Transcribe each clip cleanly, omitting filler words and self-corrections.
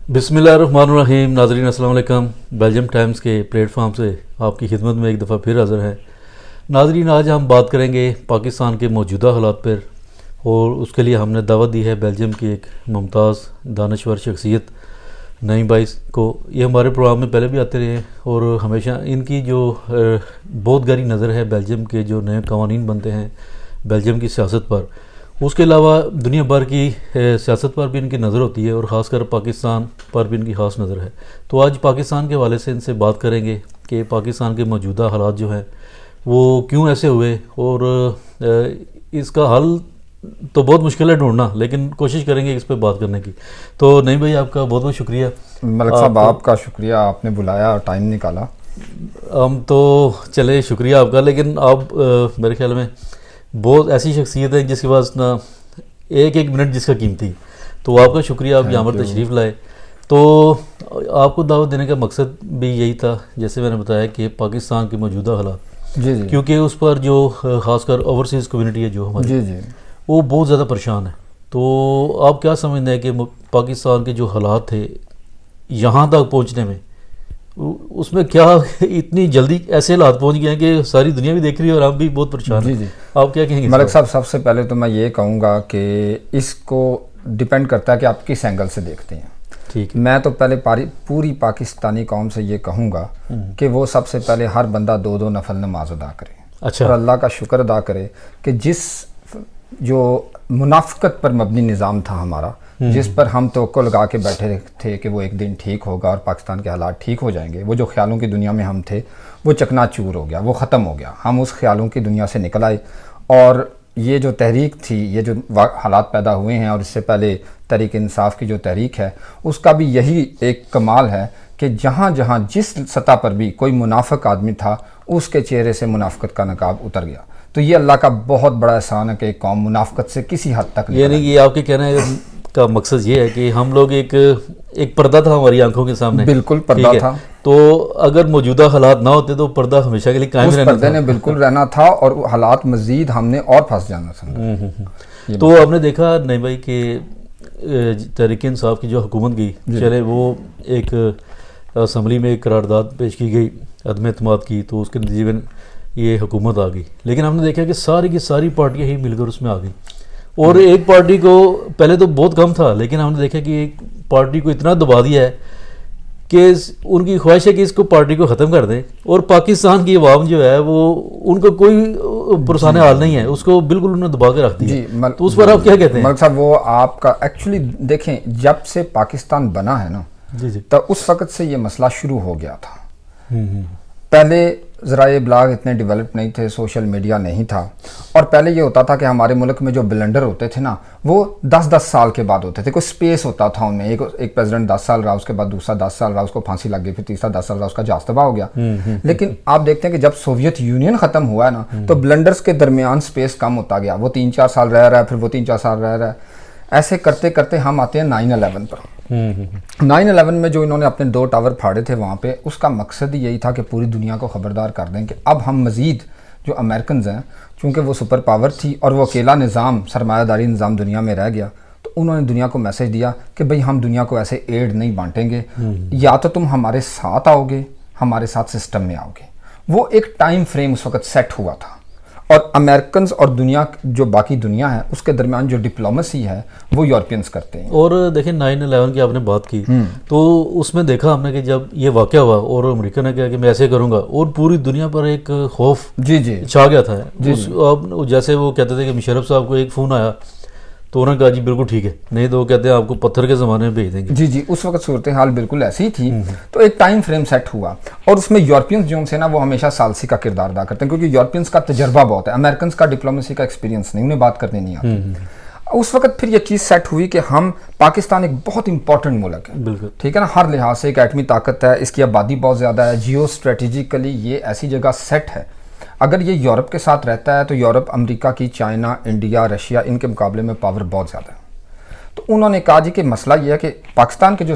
بسم اللہ الرحمن الرحیم. ناظرین السلام علیکم. بیلجیم ٹائمز کے پلیٹ فارم سے آپ کی خدمت میں ایک دفعہ پھر حاضر ہے. ناظرین, آج ہم بات کریں گے پاکستان کے موجودہ حالات پر, اور اس کے لیے ہم نے دعوت دی ہے بیلجیم کی ایک ممتاز دانشور شخصیت نعیم بھائی کو. یہ ہمارے پروگرام میں پہلے بھی آتے رہے ہیں اور ہمیشہ ان کی جو بہت گہری نظر ہے بیلجیم کے جو نئے قوانین بنتے ہیں بیلجیم کی سیاست پر, اس کے علاوہ دنیا بھر کی سیاست پر بھی ان کی نظر ہوتی ہے, اور خاص کر پاکستان پر بھی ان کی خاص نظر ہے. تو آج پاکستان کے حوالے سے ان سے بات کریں گے کہ پاکستان کے موجودہ حالات جو ہیں وہ کیوں ایسے ہوئے, اور اس کا حل تو بہت مشکل ہے ڈھونڈنا, لیکن کوشش کریں گے اس پہ بات کرنے کی. تو نعیم بھائی, آپ کا بہت بہت شکریہ. ملک صاحب, آپ کا شکریہ, آپ نے بلایا اور ٹائم نکالا. ہم تو چلے شکریہ آپ کا, لیکن آپ میرے خیال میں بہت ایسی شخصیت ہے جس کے پاس نا ایک منٹ جس کا قیمتی, تو آپ کا شکریہ, آپ یہاں پر تشریف لائے. تو آپ کو دعوت دینے کا مقصد بھی یہی تھا, جیسے میں نے بتایا, کہ پاکستان کے موجودہ حالات, جی جی, کیونکہ اس پر جو خاص کر اوورسیز کمیونٹی ہے جو ہماری, جی جی, وہ بہت زیادہ پریشان ہے. تو آپ کیا سمجھتے ہیں کہ پاکستان کے جو حالات تھے یہاں تک پہنچنے میں, اس میں کیا اتنی جلدی ایسے حالات پہنچ گئے ہیں کہ ساری دنیا بھی دیکھ رہی ہے اور آپ بھی بہت پریشان ہیں. جی, آپ کیا کہیں گے؟ ملک صاحب, سب سے پہلے تو میں یہ کہوں گا کہ اس کو ڈیپینڈ کرتا ہے کہ آپ کس اینگل سے دیکھتے ہیں. ٹھیک, میں تو پہلے پوری پاکستانی قوم سے یہ کہوں گا کہ وہ سب سے پہلے ہر بندہ 2 نفل نماز ادا کرے, اچھا, اور اللہ کا شکر ادا کرے کہ جس جو منافقت پر مبنی نظام تھا ہمارا, جس پر ہم توقع لگا کے بیٹھے تھے کہ وہ ایک دن ٹھیک ہوگا اور پاکستان کے حالات ٹھیک ہو جائیں گے, وہ جو خیالوں کی دنیا میں ہم تھے وہ چکنا چور ہو گیا, وہ ختم ہو گیا. ہم اس خیالوں کی دنیا سے نکل آئے, اور یہ جو تحریک تھی, یہ جو حالات پیدا ہوئے ہیں, اور اس سے پہلے تحریک انصاف کی جو تحریک ہے, اس کا بھی یہی ایک کمال ہے کہ جہاں جہاں جس سطح پر بھی کوئی منافق آدمی تھا, اس کے چہرے سے منافقت کا نقاب اتر گیا. تو یہ اللہ کا بہت بڑا احسان ہے کہ ایک قوم منافقت سے کسی حد تک, یعنی یہ آپ کے کہنا کا مقصد یہ ہے کہ ہم لوگ ایک پردہ تھا ہماری آنکھوں کے سامنے, بالکل پردہ تھا. تو اگر موجودہ حالات نہ ہوتے تو پردہ ہمیشہ کے لیے قائم رہنا تھا, اس پردے نے بالکل رہنا تھا, اور حالات مزید ہم نے اور پھنس جانا تھا. تو آپ نے دیکھا نہیں بھائی کہ تحریک انصاف کی جو حکومت کی, چلے وہ ایک اسمبلی میں ایک قرارداد پیش کی گئی عدم اعتماد کی, تو اس کے نتیجے میں یہ حکومت آ گئی. لیکن ہم نے دیکھا کہ ساری کی ساری پارٹیاں ہی مل کر اس میں آ گئی, اور ایک پارٹی کو پہلے تو بہت کم تھا, لیکن ہم نے دیکھا کہ ایک پارٹی کو اتنا دبا دیا ہے کہ ان کی خواہش ہے کہ اس کو پارٹی کو ختم کر دیں, اور پاکستان کی عوام جو ہے وہ ان کو کوئی پرسان حال نہیں ہے, اس کو بالکل انہوں نے دبا کے رکھ دیا. تو اس پر آپ کیا کہتے ہیں؟ ملک صاحب, وہ آپ کا ایکچولی دیکھیں, جب سے پاکستان بنا ہے نا, تو اس وقت سے یہ مسئلہ شروع ہو گیا تھا. پہلے ذرائع ابلاغ اتنے ڈیولپ نہیں تھے, سوشل میڈیا نہیں تھا, اور پہلے یہ ہوتا تھا کہ ہمارے ملک میں جو بلنڈر ہوتے تھے نا, وہ 10 سال کے بعد ہوتے تھے. کوئی سپیس ہوتا تھا ان میں, ایک پریزیڈنٹ 10 سال رہا, اس کے بعد دوسرا 10 سال رہا, اس کو پھانسی لگ گئی, پھر تیسرا 10 سال رہا, اس کا جہاز تباہ ہو گیا. لیکن آپ دیکھتے ہیں کہ جب سوویت یونین ختم ہوا ہے نا, تو بلنڈرز کے درمیان سپیس کم ہوتا گیا. وہ 3-4 سال رہ رہا ہے, پھر وہ 3-4 سال رہ رہا ہے. ایسے کرتے کرتے ہم آتے ہیں 9/11 پر. 9/11 میں جو انہوں نے اپنے 2 ٹاور پھاڑے تھے وہاں پہ, اس کا مقصد یہی تھا کہ پوری دنیا کو خبردار کر دیں کہ اب ہم مزید جو امریکنز ہیں, چونکہ وہ سپر پاور تھی اور وہ اکیلا نظام, سرمایہ داری نظام دنیا میں رہ گیا, تو انہوں نے دنیا کو میسج دیا کہ بھئی ہم دنیا کو ایسے ایڈ نہیں بانٹیں گے, یا تو تم ہمارے ساتھ آؤ گے, ہمارے ساتھ سسٹم میں آؤ گے. وہ ایک ٹائم فریم اس وقت سیٹ ہوا تھا, اور امریکنز اور دنیا جو باقی دنیا ہے اس کے درمیان جو ڈپلومیسی ہے وہ یورپینز کرتے ہیں. اور دیکھیں 9/11 کی آپ نے بات کی, تو اس میں دیکھا ہم نے کہ جب یہ واقعہ ہوا اور امریکہ نے کہا کہ میں ایسے کروں گا, اور پوری دنیا پر ایک خوف چھا گیا تھا. جیسے وہ کہتے تھے کہ مشرف صاحب کو ایک فون آیا تو انہوں نے کہا جی بالکل ٹھیک ہے, نہیں تو وہ کہتے ہیں آپ کو پتھر کے زمانے میں بھیج دیں گے. جی, اس وقت صورتحال بالکل ایسی ہی تھی. تو ایک ٹائم فریم سیٹ ہوا, اور اس میں یورپینز جو سے نا وہ ہمیشہ ثالثی کا کردار ادا کرتے ہیں, کیونکہ یورپینز کا تجربہ بہت ہے, امریکنز کا ڈپلومیسی کا ایکسپیرینس نہیں, انہیں بات کرنے نہیں آتی. اس وقت پھر یہ چیز سیٹ ہوئی کہ ہم, پاکستان ایک بہت امپورٹنٹ ملک ہے, بالکل ٹھیک ہے نا, ہر لحاظ سے ایک ایٹمی طاقت ہے, اس کی آبادی بہت زیادہ ہے, جیو اسٹریٹجیکلی یہ ایسی جگہ سیٹ ہے. اگر یہ یورپ کے ساتھ رہتا ہے تو یورپ, امریکہ کی, چائنا, انڈیا, رشیا, ان کے مقابلے میں پاور بہت زیادہ ہے. تو انہوں نے کہا جی کہ مسئلہ یہ ہے کہ پاکستان کے جو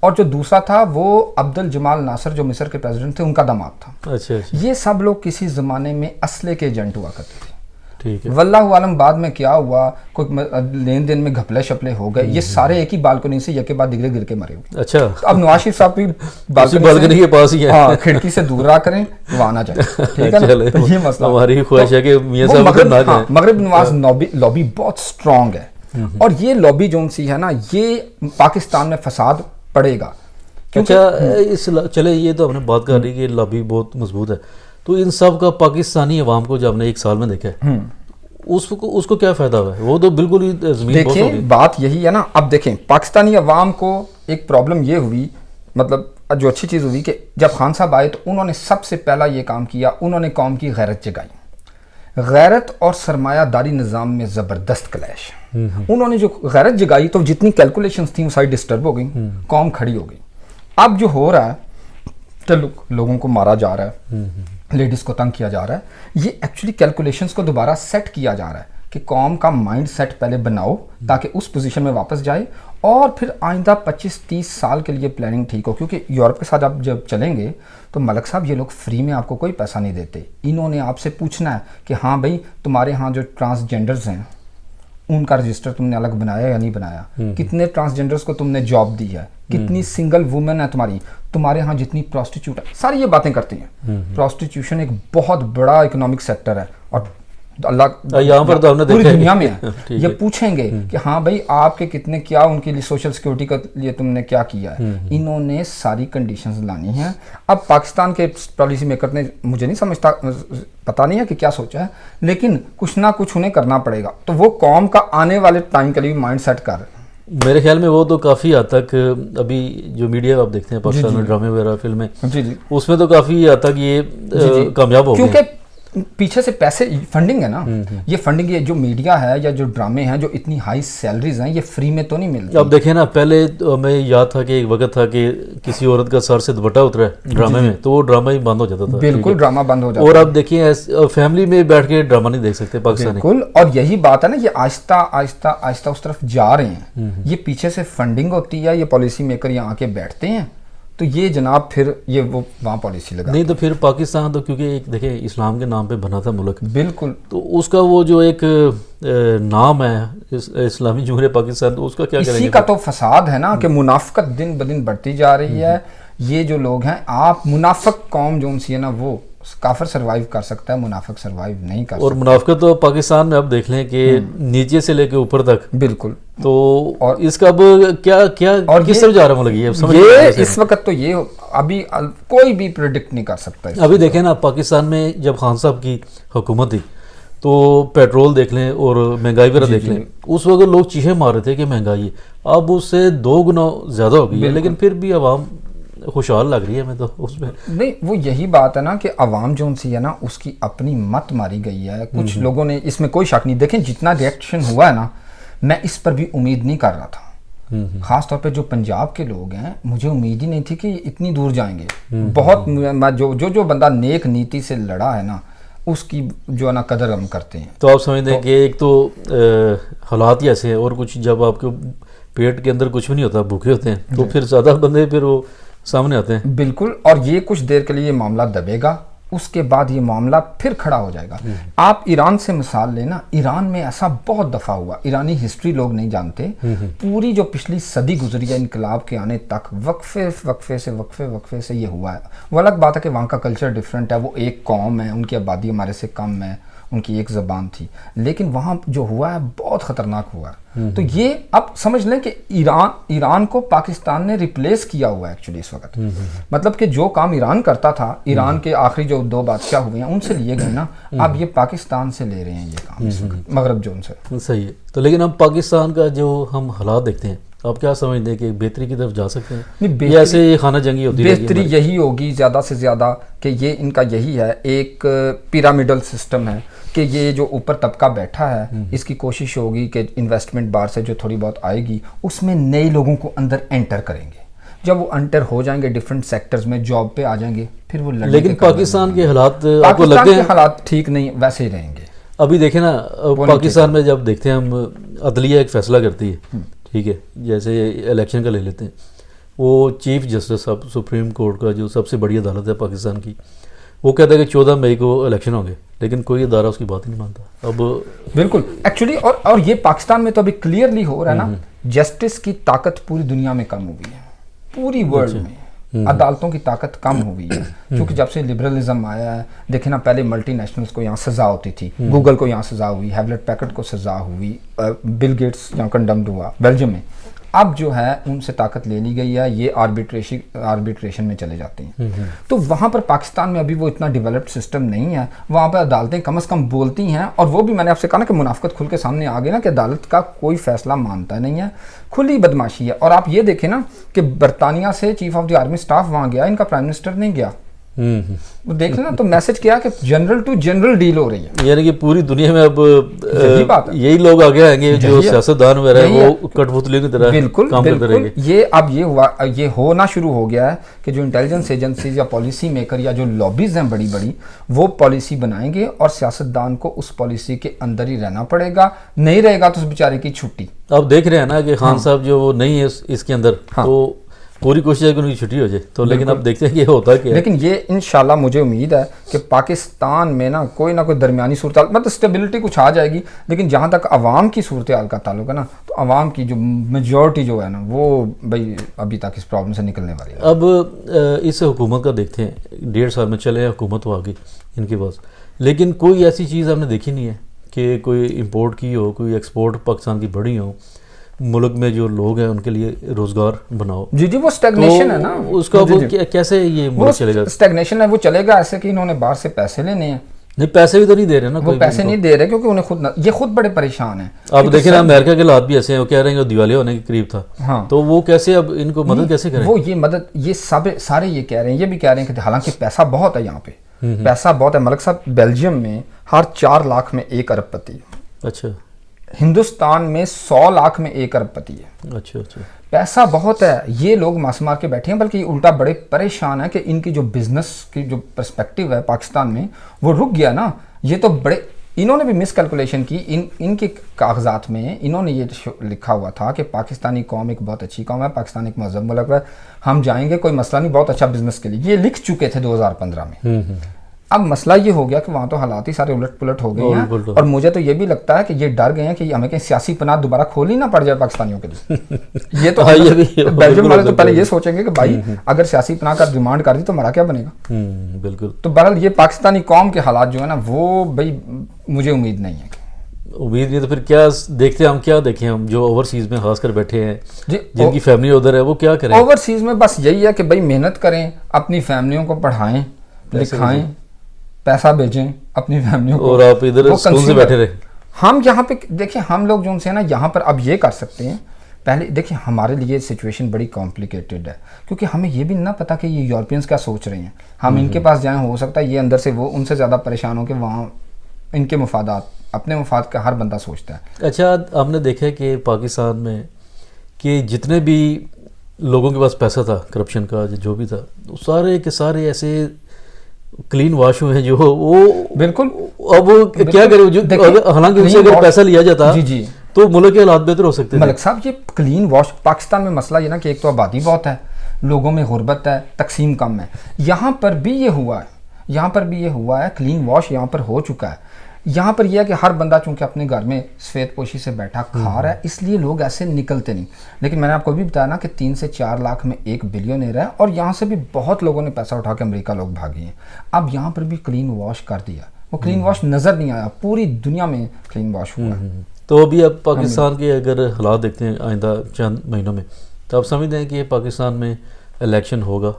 اور جو دوسرا تھا وہ عبد الجمال ناصر جو مصر کے پریزیڈنٹ تھے، ان کا داماد تھا. اچھا. یہ سب لوگ کسی زمانے میں اسلحے کے ایجنٹ ہوا کرتے تھے. ٹھیک ہے. واللہ عالم بعد میں کیا ہوا، کوئی لین دین میں گھپلے شپلے ہو گئے، یہ سارے ایک ہی بالکنی سے یک بعد دیگرے گر کے مرے ہوئے. اچھا. اب نواز شریف صاحب بھی بالکنی کے پاس ہی ہے، ہاں کھڑکی سے دور رہا کریں وہ آنا چاہیے. ٹھیک ہے نا. تو یہ مسئلہ ہماری خواہش ہے کہ میاں صاحب نہ جائیں. مغرب نواز لابی بہت سٹرونگ ہے، اور یہ لابی جو سی ہے نا، یہ پاکستان میں فساد پڑے گا. اچھا چلے، یہ تو ہم نے بات کر رہی کہ لابی بہت مضبوط ہے، تو ان سب کا پاکستانی عوام کو جب ہم نے ایک سال میں دیکھا ہے اس کو کیا فائدہ ہوا ہے؟ وہ تو بالکل ہی زمین. دیکھیں بات یہی ہے نا. اب دیکھیں پاکستانی عوام کو ایک پرابلم یہ ہوئی، مطلب جو اچھی چیز ہوئی کہ جب خان صاحب آئے تو انہوں نے سب سے پہلا یہ کام کیا، انہوں نے قوم کی غیرت جگائی. غیرت اور سرمایہ داری نظام میں زبردست کلیش. انہوں نے جو غیرت جگائی تو جتنی کیلکولیشنز تھیں وہ ساری ڈسٹرب ہو گئی، قوم کھڑی ہو گئی. اب جو ہو رہا ہے کہ لوگوں کو مارا جا رہا ہے، لیڈیز کو تنگ کیا جا رہا ہے، یہ ایکچولی کیلکولیشنز کو دوبارہ سیٹ کیا جا رہا ہے کہ قوم کا مائنڈ سیٹ پہلے بناؤ تاکہ اس پوزیشن میں واپس جائے، اور پھر آئندہ 25-30 سال کے لیے پلاننگ ٹھیک ہو. کیونکہ یورپ کے ساتھ آپ جب چلیں گے تو ملک صاحب یہ لوگ فری میں آپ کو کوئی پیسہ نہیں دیتے. انہوں نے آپ سے پوچھنا ہے کہ ہاں بھائی تمہارے ہاں جو ٹرانسجینڈرز ہیں ان کا رجسٹر تم نے الگ بنایا یا نہیں بنایا، کتنے ٹرانسجینڈرز کو تم نے جاب دی ہے، کتنی سنگل وومن ہے تمہارے ہاں جتنی پروسٹیچیوٹ ہے، ساری یہ باتیں کرتی ہیں. پروسٹیچیوشن ایک بہت بڑا اکنامک سیکٹر ہے، اور اللہ یہاں پر تو ہم نے پوری دیکھا دنیا میں ہے. یہ پوچھیں گے کہ ہاں بھائی آپ کے کتنے کیا ان کے لیے سوشل سیکورٹی کے لیے تم نے کیا کیا ہے. انہوں نے ساری کنڈیشنز لانی ہیں. اب پاکستان کے پالیسی میکر نے مجھے نہیں سمجھتا، پتہ نہیں ہے کہ کیا سوچا ہے، لیکن کچھ نہ کچھ انہیں کرنا پڑے گا. تو وہ قوم کا آنے والے ٹائم کے لیے مائنڈ سیٹ کر رہے ہیں. میرے خیال میں وہ تو کافی حد تک ابھی جو میڈیا آپ دیکھتے ہیں پاکستان میں ڈرامے وغیرہ فلمیں، اس میں تو کافی حد تک یہ کامیاب ہو گئے، کیونکہ پیچھے سے پیسے فنڈنگ ہے نا. یہ فنڈنگ یہ جو میڈیا ہے یا جو ڈرامے ہیں جو اتنی ہائی سیلریز ہیں یہ فری میں تو نہیں ملتی. اب دیکھیں نا، پہلے ہمیں یاد تھا کہ ایک وقت تھا کہ کسی عورت کا سر سے دوپٹہ اترا ہے ڈرامے میں تو وہ ڈرامہ ہی بند ہو جاتا تھا. بالکل ڈرامہ بند ہو جاتا. اور اب دیکھیں فیملی میں بیٹھ کے ڈرامہ نہیں دیکھ سکتے پاکستانی. بالکل. اور یہی بات ہے نا، یہ آہستہ آہستہ آہستہ اس طرف جا رہے ہیں. یہ پیچھے سے فنڈنگ ہوتی ہے، یہ پالیسی میکر یہاں آ کے بیٹھتے ہیں تو یہ جناب پھر یہ وہ وہاں پالیسی لگا. نہیں تو پھر پاکستان تو کیونکہ ایک دیکھیں اسلام کے نام پہ بنا تھا ملک، بالکل، تو اس کا وہ جو ایک نام ہے اسلامی جمہوریہ پاکستان، تو اس کا کیا کریں گے؟ اسی کا تو فساد ہے نا کہ منافقت دن بدن بڑھتی جا رہی ہے. یہ جو لوگ ہیں، آپ منافق قوم جو سی ہے نا، وہ کافر سروائیو کر سکتا ہے، منافق سروائیو نہیں کر سکتا. اور منافقت تو پاکستان میں اب دیکھ لیں کہ نیچے سے لے کے اوپر تک. بالکل. تو اس کا اب کیا کس طرف جا رہا ہے یہ اس وقت تو یہ ابھی کوئی بھی پریڈکٹ نہیں کر سکتا. ابھی دیکھیں نا، پاکستان میں جب خان صاحب کی حکومت تھی تو پیٹرول دیکھ لیں اور مہنگائی وغیرہ دیکھ لیں، اس وقت لوگ چیخیں مار رہے تھے کہ مہنگائی ہے. اب اس سے 2 گنا زیادہ ہو گئی ہے، لیکن پھر بھی عوام خوشحال لگ رہی ہے ہمیں. تو اس میں نہیں، وہ یہی بات ہے نا کہ عوام جو سی ہے نا اس کی اپنی مت ماری گئی ہے. کچھ لوگوں نے، اس میں کوئی شک نہیں، دیکھیں جتنا ریئیکشن ہوا ہے نا، میں اس پر بھی امید نہیں کر رہا تھا. خاص طور پہ جو پنجاب کے لوگ ہیں، مجھے امید ہی نہیں تھی کہ اتنی دور جائیں گے. بہت جو بندہ نیک نیتی سے لڑا ہے نا، اس کی جو ہے نا قدر ہم کرتے ہیں. تو آپ سمجھتے ہیں کہ ایک تو حالات ہی ایسے ہیں، اور کچھ جب آپ کے پیٹ کے اندر کچھ بھی نہیں ہوتا، بھوکے ہوتے ہیں، تو پھر زیادہ بندے پھر وہ سامنے آتے ہیں. بالکل. اور یہ کچھ دیر کے لیے یہ معاملہ دبے گا، اس کے بعد یہ معاملہ پھر کھڑا ہو جائے گا. آپ ایران سے مثال لینا، ایران میں ایسا بہت دفعہ ہوا. ایرانی ہسٹری لوگ نہیں جانتے. پوری جو پچھلی صدی گزری ہے انقلاب کے آنے تک، وقفے سے یہ ہوا ہے. وہ الگ بات ہے کہ وہاں کا کلچر ڈیفرنٹ ہے، وہ ایک قوم ہے، ان کی آبادی ہمارے سے کم ہے، ان کی ایک زبان تھی، لیکن وہاں جو ہوا ہے بہت خطرناک ہوا ہے. تو یہ اب سمجھ لیں کہ ایران کو پاکستان نے ریپلیس کیا ہوا ہے ایکچولی اس وقت. مطلب کہ جو کام ایران کرتا تھا، ایران کے آخری جو 2 بادشاہ ہوئے ہیں ان سے لیے گئے نا، اب یہ پاکستان سے لے رہے ہیں یہ کام اس وقت، مغرب جو ان سے. صحیح ہے. تو لیکن اب پاکستان کا جو ہم حالات دیکھتے ہیں، آپ کیا سمجھتے ہیں کہ بہتری کی طرف جا سکتے ہیں؟ ایسے یہ خانہ جنگی ہوتی ہے؟ بہتری یہی ہوگی زیادہ سے زیادہ کہ یہ ان کا یہی ہے، ایک پیرامڈل سسٹم ہے کہ یہ جو اوپر طبقہ بیٹھا ہے، اس کی کوشش ہوگی کہ انویسٹمنٹ باہر سے جو تھوڑی بہت آئے گی اس میں نئے لوگوں کو اندر انٹر کریں گے. جب وہ انٹر ہو جائیں گے ڈیفرنٹ سیکٹرز میں، جاب پہ آ جائیں گے، پھر وہ لڑیں. لیکن پاکستان کے حالات آپ کو لگتے ہیں؟ حالات ٹھیک نہیں، ویسے ہی رہیں گے. ابھی دیکھیں نا، پاکستان میں جب دیکھتے ہیں ہم، عدلیہ ایک فیصلہ کرتی ہے، ٹھیک ہے، جیسے الیکشن کا لے لیتے ہیں، وہ چیف جسٹس اب سپریم کورٹ کا جو سب سے بڑی عدالت ہے پاکستان کی، وہ کہتا ہے کہ 14 مئی کو الیکشن ہوں گے، لیکن کوئی ادارہ اس کی بات ہی نہیں مانتا. اب بالکل ایکچولی اور یہ پاکستان میں تو ابھی کلیئرلی ہو رہا ہے نا، جسٹس کی طاقت پوری دنیا میں کم ہوئی ہے، پوری ورلڈ میں عدالتوں کی طاقت کم ہوئی ہے. کیونکہ جب سے لبرلزم آیا ہے، دیکھیں نا پہلے ملٹی نیشنلز کو یہاں سزا ہوتی تھی، گوگل کو یہاں سزا ہوئی، ہیولٹ پیکٹ کو سزا ہوئی، بل گیٹس یہاں کنڈمڈ ہوا بیلجیم میں. اب جو ہے ان سے طاقت لے لی گئی ہے، یہ آربیٹریشن میں چلے جاتے ہیں. تو وہاں پر پاکستان میں ابھی وہ اتنا ڈیولپڈ سسٹم نہیں ہے، وہاں پہ عدالتیں کم از کم بولتی ہیں، اور وہ بھی میں نے آپ سے کہا نا کہ منافقت کھل کے سامنے آ گئی نا کہ عدالت کا کوئی فیصلہ مانتا نہیں ہے، کھلی بدماشی ہے. اور آپ یہ دیکھیں نا کہ برطانیہ سے chief of the army staff وہاں گیا، ان کا پرائم منسٹر نہیں گیا. وہ دیکھ لینا تو میسج کیا کہ جنرل ٹو جنرل ڈیل ہو رہی ہے، یعنی کہ پوری دنیا میں اب یہی لوگ آگے آئیں گے جو سیاستدان وغیرہ ہیں وہ کٹ پتلی کی طرح کام کرتے رہیں گے. یہ اب یہ ہونا شروع ہو گیا ہے کہ جو انٹیلیجنس ایجنسیز یا پالیسی میکر یا جو لابیز ہیں بڑی بڑی، وہ پالیسی بنائیں گے اور سیاستدان کو اس پالیسی کے اندر ہی رہنا پڑے گا، نہیں رہے گا تو اس بیچارے کی چھٹی. اب دیکھ رہے ہیں نا کہ خان صاحب جو وہ نہیں ہے اس کے اندر، تو پوری کوشش ہے کہ ان کی چھٹی ہو جائے. تو لیکن اب دیکھتے ہیں کہ یہ ہوتا کیا ہے. لیکن یہ انشاءاللہ مجھے امید ہے کہ پاکستان میں نا کوئی نہ کوئی درمیانی صورتحال، مطلب اسٹیبلٹی کچھ آ جائے گی، لیکن جہاں تک عوام کی صورتحال کا تعلق ہے نا، تو عوام کی جو میجورٹی جو ہے نا وہ بھائی ابھی تک اس پرابلم سے نکلنے والی ہے. اب اس حکومت کا دیکھتے ہیں 1.5 سال میں چلے حکومت تو آ گئی ان کے پاس، لیکن کوئی ایسی چیز ہم نے دیکھی نہیں ہے کہ کوئی امپورٹ کی ہو، کوئی ایکسپورٹ پاکستان کی بڑھی ہو، ملک میں جو لوگ ہیں ان کے لیے روزگار بناؤ. جی وہ اسٹیگنیشن ہے نا، اس کا کیسے یہ ملک چلے گا؟ اسٹیگنیشن ہے، وہ چلے گا ایسے کہ انہوں نے باہر سے پیسے لینے ہیں. نہیں پیسے بھی تو نہیں دے رہے نا، وہ پیسے نہیں دے رہے کیونکہ انہیں یہ خود بڑے پریشان ہیں. آپ دیکھیں نا امریکہ کے حالات بھی ایسے ہیں، وہ کہہ رہے ہیں کہ دیوالیہ ہونے کے قریب تھا، تو وہ کیسے اب ان کو مدد کیسے کریں؟ وہ یہ مدد یہ سارے یہ کہہ رہے ہیں، یہ بھی کہہ رہے ہیں کہ حالانکہ پیسہ بہت ہے یہاں پہ، پیسہ بہت ہے. ملک صاحب بیلجیم میں ہر 4 لاکھ میں 1 ارب پتی ہے. اچھا. ہندوستان میں 100 لاکھ میں 1 ارب پتی ہے. اچھا اچھا. پیسہ بہت ہے. یہ لوگ ماس مار کے بیٹھے ہیں، بلکہ یہ الٹا بڑے پریشان ہیں کہ ان کی جو بزنس کی جو پرسپیکٹیو ہے پاکستان میں وہ رک گیا نا. یہ تو بڑے انہوں نے بھی مس کیلکولیشن کی. ان کے کاغذات میں انہوں نے یہ لکھا ہوا تھا کہ پاکستانی قوم ایک بہت اچھی قوم ہے، پاکستان ایک مہذب ملک ہے، ہم جائیں گے کوئی مسئلہ نہیں، بہت اچھا بزنس کے لیے. یہ لکھ چکے تھے 2015 میں. اب مسئلہ یہ ہو گیا کہ وہاں تو حالات ہی سارے الٹ پلٹ ہو گئے ہیں، اور مجھے تو یہ بھی لگتا ہے کہ یہ ڈر گئے ہیں کہ ہمیں کہیں سیاسی پناہ دوبارہ کھولنی نہ پڑ جائے پاکستانیوں کے لیے. یہ تو بیلجیم والے تو پہلے یہ سوچیں گے کہ بھائی اگر سیاسی پناہ کا ڈیمانڈ کر دی تو ہمارا کیا بنے گا. بالکل. تو بہرحال یہ پاکستانی قوم کے حالات جو ہے نا وہ بھائی مجھے امید نہیں ہے. امید نہیں تو پھر کیا دیکھتے ہیں ہم، کیا دیکھیں ہم جو اوورسیز میں خاص کر بیٹھے ہیں جن کی فیملی ادھر ہے، وہ کیا کریں؟ اوورسیز میں بس یہی ہے کہ بھائی محنت کریں، اپنی فیملیوں کو پڑھائیں لکھائیں، پیسہ بھیجیں اپنی فیملیوں کو، اور آپ ادھر سکون سے بیٹھے رہیں. ہم یہاں پہ دیکھیں ہم لوگ جو ان سے نا یہاں پر اب یہ کر سکتے ہیں. پہلے دیکھیں ہمارے لیے سچویشن بڑی کمپلیکیٹڈ ہے، کیونکہ ہمیں یہ بھی نہ پتا کہ یہ یورپینز کیا سوچ رہے ہیں. ہم ان کے پاس جائیں، ہو سکتا ہے یہ اندر سے وہ ان سے زیادہ پریشان ہو کہ وہاں ان کے مفادات، اپنے مفاد کا ہر بندہ سوچتا ہے. اچھا ہم نے دیکھا کہ پاکستان میں کہ جتنے بھی لوگوں کے پاس پیسہ تھا کرپشن کا جو بھی تھا، سارے کے سارے ایسے کلین واش ہوئے ہیں جو وہ بالکل. اب کیا کرے، حالانکہ ان سے اگر پیسہ لیا جاتا جی تو ملک کے حالات بہتر ہو سکتے ہیں. ملک صاحب یہ کلین واش پاکستان میں مسئلہ یہ نا کہ ایک تو آبادی بہت ہے، لوگوں میں غربت ہے، تقسیم کم ہے. یہاں پر بھی یہ ہوا ہے، کلین واش یہاں پر ہو چکا ہے. یہاں پر یہ ہے کہ ہر بندہ چونکہ اپنے گھر میں سفید پوشی سے بیٹھا کھا رہا ہے، اس لیے لوگ ایسے نکلتے نہیں. لیکن میں نے آپ کو بھی بتایا نا کہ 3 سے 4 لاکھ میں 1 بلینئر ہے، اور یہاں سے بھی بہت لوگوں نے پیسہ اٹھا کے امریکہ لوگ بھاگے ہیں. اب یہاں پر بھی کلین واش کر دیا. وہ کلین واش نظر نہیں آیا، پوری دنیا میں کلین واش ہوا ہے. تو ابھی اب پاکستان کے اگر حالات دیکھتے ہیں آئندہ چند مہینوں میں، تو آپ سمجھتے ہیں کہ پاکستان میں الیکشن ہوگا؟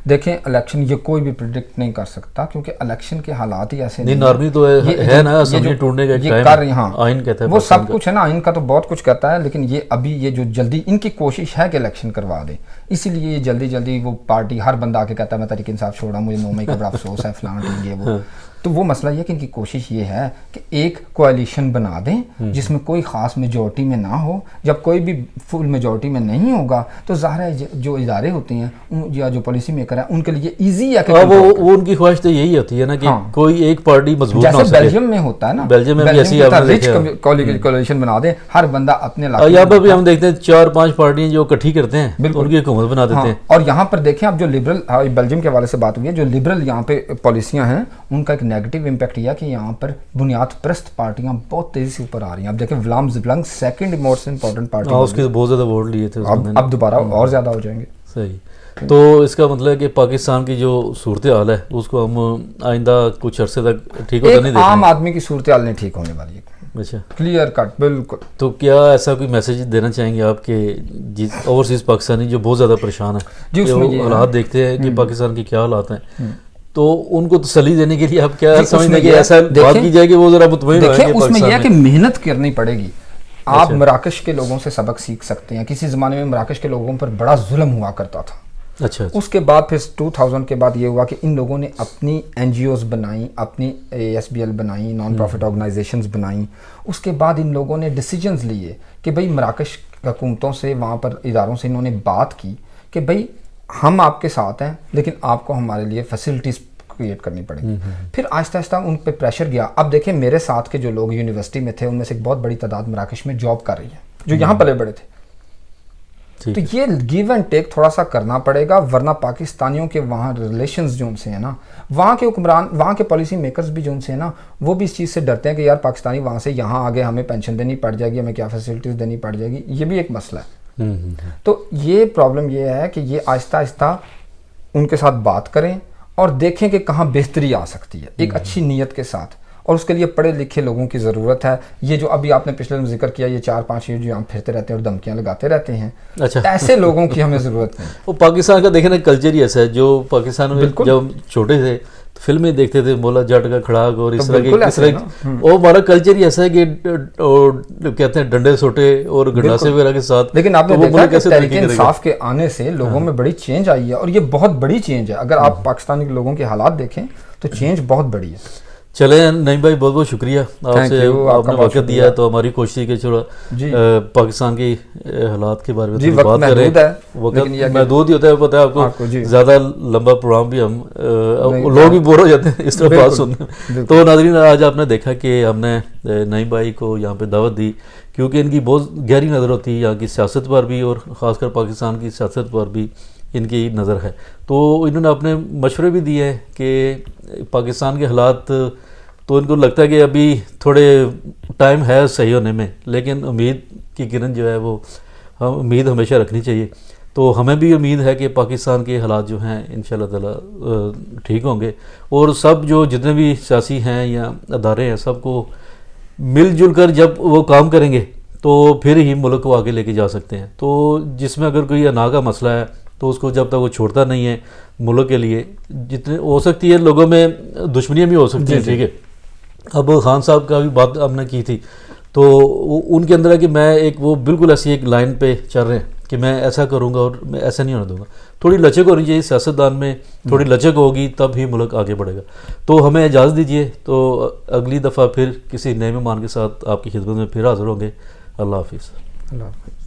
دیکھیں الیکشن یہ کوئی بھی پریڈکٹ نہیں کر سکتا، کیونکہ الیکشن کے حالات ہی ایسے نہیں. نارملی تو ہے نا اسمبلی ٹوٹنے کا ایک ٹائم، ہاں آئین کہتا ہے وہ سب کچھ ہے نا، آئین کا تو بہت کچھ کہتا ہے، لیکن یہ ابھی یہ جو جلدی ان کی کوشش ہے کہ الیکشن کروا دیں، اسی لیے یہ جلدی وہ پارٹی ہر بندہ آ کے کہتا ہے میں تحریک انصاف چھوڑا، مجھے 9 مئی کا بڑا افسوس ہے فلاں ٹھیک ہے وہ. تو وہ مسئلہ یہ کہ ان کی کوشش یہ ہے کہ ایک کوalition بنا دیں جس میں کوئی خاص میجورٹی میں نہ ہو. جب کوئی بھی فل میجورٹی میں نہیں ہوگا تو ظاہر ہے جو ادارے ہوتے ہیں یا جو پالیسی میکر ہیں ان کے لیے ایزی ہے کہ وہ ان کی خواہش تو یہی ہوتی ہے نا کہ کوئی ایک پارٹی مضبوط نہ ہو سکے. جیسے بیلجیم میں ہوتا ہے نا, بیلجیم میں بھی ایسی ریچ کوalition بنا دیں, ہر بندہ اپنے علاقے. یہاں پر بھی ہم دیکھتے ہیں 4-5 پارٹیاں جو اکٹھی کرتے ہیں ان کی حکومت بنا دیتے ہیں. اور یہاں پر دیکھیں اب جو لبرل, بیلجیم کے حوالے سے بات ہوئی ہے, جو لبرل یہاں پہ پالیسیاں ہیں ان کا ایک نیگیٹو امپیکٹ یہ ہے کہ یہاں پر بنیاد پرست پارٹیاں بہت تیزی سے اوپر آ رہی ہیں. اب دیکھیں ولام زبلنگ سیکنڈ موسٹ امپورٹنٹ پارٹی, اس کے بہت زیادہ ووٹ لیے تھے, اب دوبارہ اور زیادہ ہو جائیں گے. صحیح. تو اس کا مطلب ہے کہ پاکستان کی جو صورتحال ہے اس کو ہم آئندہ کچھ عرصے تک ٹھیک ہوتا نہیں دیکھیں. عام آدمی کی صورتحال نہیں ٹھیک ہونے والی ہے. اچھا, کلیئر کٹ بالکل. تو کیا ایسا کوئی میسیج دینا چاہیں گے آپ کہ اوورسیز پاکستانی جو بہت زیادہ پریشان ہیں, حالات دیکھتے ہیں کہ پاکستان کے کیا حالات ہیں, تو ان کو تسلی دینے کے لیے آپ کیا سمجھتے ہیں کہ ایسا بات کی جائے کہ وہ ذرا مطمئن ہو جائیں؟ اس میں یہ ہے کہ محنت کرنی پڑے گی. آپ مراکش کے لوگوں سے سبق سیکھ سکتے ہیں. کسی زمانے میں مراکش کے لوگوں پر بڑا ظلم ہوا کرتا تھا. اچھا. اس کے بعد پھر 2000 کے بعد یہ ہوا کہ ان لوگوں نے اپنی NGOs بنائیں, اپنی ASBL بنائیں, نان پروفٹ آرگنائزیشنز بنائیں. اس کے بعد ان لوگوں نے ڈیسیجنز لیے کہ بھئی مراکش حکومتوں سے, وہاں پر اداروں سے انہوں نے بات کی کہ بھئی ہم آپ کے ساتھ ہیں لیکن آپ کو ہمارے لیے فیسلٹیز کریٹ کرنی پڑیں گی. پھر آہستہ آہستہ ان پہ پریشر گیا. اب دیکھیں میرے ساتھ کے جو لوگ یونیورسٹی میں تھے ان میں سے ایک بہت بڑی تعداد مراکش میں جاب کر رہی ہے جو یہاں پلے بڑے تھے. تو یہ گیو اینڈ ٹیک تھوڑا سا کرنا پڑے گا, ورنہ پاکستانیوں کے وہاں ریلیشنز جو ان سے ہیں نا, وہاں کے حکمران, وہاں کے پالیسی میکرز بھی جو ان سے ہیں نا, وہ بھی اس چیز سے ڈرتے ہیں کہ یار پاکستانی وہاں سے یہاں آگے ہمیں پینشن دینی پڑ جائے گی, ہمیں کیا فیسلٹیز دینی پڑ جائے گی. یہ بھی ایک مسئلہ ہے. تو یہ پرابلم یہ ہے کہ یہ آہستہ آہستہ ان کے ساتھ بات کریں اور دیکھیں کہ کہاں بہتری آ سکتی ہے ایک اچھی نیت کے ساتھ. اور اس کے لیے پڑھے لکھے لوگوں کی ضرورت ہے. یہ جو ابھی آپ نے پچھلے میں ذکر کیا, یہ 4-5 جو یہاں پھرتے رہتے ہیں اور دھمکیاں لگاتے رہتے ہیں, ایسے لوگوں کی ہمیں ضرورت نہیں. وہ پاکستان کا دیکھیں نا کلچر ہی ایسا ہے. جو پاکستان میں جب چھوٹے تھے فلمیں دیکھتے تھے, مولا جٹ کا کھڑاک اور اس طرح کے, اور ہمارا کلچر ہی ایسا ہے کہ کہتے ہیں ڈنڈے سوٹے اور گنڈاسے وغیرہ کے ساتھ. لیکن آپ نے دیکھا کہ تحریک انصاف کے آنے سے لوگوں میں بڑی چینج آئی ہے, اور یہ بہت بڑی چینج ہے. اگر آپ پاکستان کے لوگوں کے حالات دیکھیں تو چینج بہت بڑی ہے. چلیں نعیم بھائی, بہت بہت شکریہ آپ سے, آپ نے وقت دیا. تو ہماری کوشش ہے کہ تھوڑا پاکستان کی حالات کے بارے میں بات کریں. وقت محدود ہی ہوتا ہے, پتہ ہے آپ کو, زیادہ لمبا پروگرام بھی ہم لوگ بھی بور ہو جاتے ہیں اس طرح بات سننے. تو ناظرین, آج آپ نے دیکھا کہ ہم نے نعیم بھائی کو یہاں پہ دعوت دی کیونکہ ان کی بہت گہری نظر ہوتی ہے یہاں کی سیاست پر بھی, اور خاص کر پاکستان کی سیاست پر بھی ان کی نظر ہے. تو انہوں نے اپنے مشورے بھی دیے ہیں کہ پاکستان کے حالات, تو ان کو لگتا ہے کہ ابھی تھوڑے ٹائم ہے صحیح ہونے میں, لیکن امید کی کرن جو ہے وہ امید ہمیشہ رکھنی چاہیے. تو ہمیں بھی امید ہے کہ پاکستان کے حالات جو ہیں انشاءاللہ تعالیٰ ٹھیک ہوں گے, اور سب جو جتنے بھی سیاسی ہیں یا ادارے ہیں سب کو مل جل کر جب وہ کام کریں گے تو پھر ہی ملک کو آگے لے کے جا سکتے ہیں. تو جس میں اگر کوئی انا کا مسئلہ ہے تو اس کو جب تک وہ چھوڑتا نہیں ہے ملک کے لیے, جتنے ہو سکتی ہے لوگوں میں دشمنیاں بھی ہو سکتی ہیں, ٹھیک ہے. اب خان صاحب کا بھی بات ہم نے کی تھی, تو ان کے اندر ہے کہ میں ایک وہ بالکل ایسی ایک لائن پہ چل رہے ہیں کہ میں ایسا کروں گا اور میں ایسا نہیں ہونے دوں گا. تھوڑی لچک ہونی چاہیے سیاستدان میں, تھوڑی لچک ہوگی تب ہی ملک آگے بڑھے گا. تو ہمیں اجازت دیجیے, تو اگلی دفعہ پھر کسی نئے مہمان کے ساتھ آپ کی خدمت میں پھر حاضر ہوں گے. اللہ حافظ. اللہ حافظ.